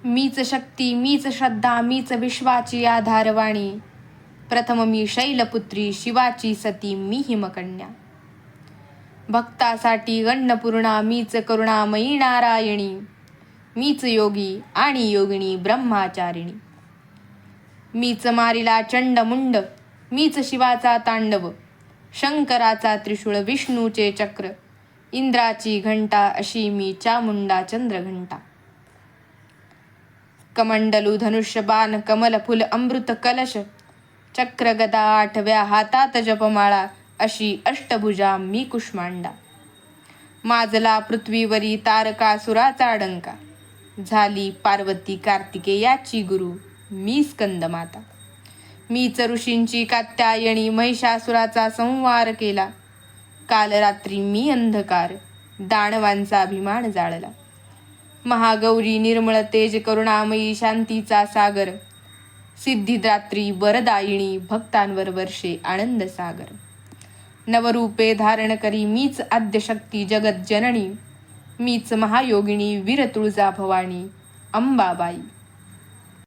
मीच शक्ती, मीच श्रद्धा, मीच विश्वाची आधारवाणी. प्रथम मी शैलपुत्री, शिवाची सती, मी हिमकन्या. भक्तासाठी अन्नपूर्णा, मीच करुणामयी नारायणी. मीच योगी आणि योगिनी ब्रह्माचारिणी. मीच मारिला चंडमुंड, मीच शिवाचा तांडव. शंकराचा त्रिशूळ, विष्णूचे चक्र, इंद्राची घंटा, अशी मी चामुंडा चंद्रघंटा. कमंडलू धनुष्य बाण, कमल फुल अमृत कलश, चक्र गदा आठव्या हातात जपमाळा, अशी अष्टभुजा मी कुष्मांडा. माजला पृथ्वीवरी तारकासुराचा डंका, झाली पार्वती कार्तिकेयाची गुरु, मी स्कंदमाता. मीच ऋषींची कात्यायनी, महिषासुराचा संहार केला. काल रात्री मी अंधकार, दानवांचा अभिमान जाळला. महागौरी निर्मळ तेज, करुणामयी शांतीचा सागर, सिद्धिदात्री वरदायिनी, भक्तांवर वर्षे आनंद सागर. नवरूपे धारण करी, मीच आद्यशक्ती जगत जननी. मीच महायोगिनी, वीर तुळजा भवानी, अंबाबाई.